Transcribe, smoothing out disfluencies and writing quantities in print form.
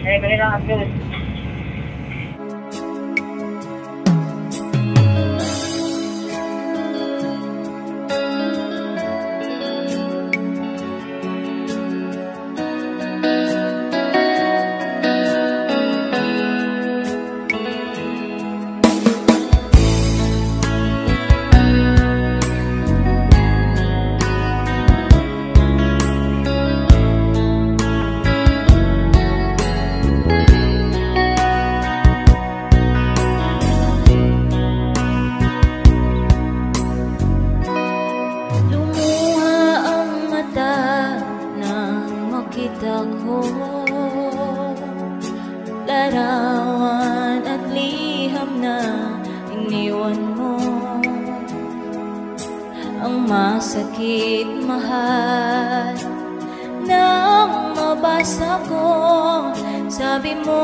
Eh, kanila ang news. Larawan at liham na iniwan mo, ang masakit mahal nang mabasa ko. Sabi mo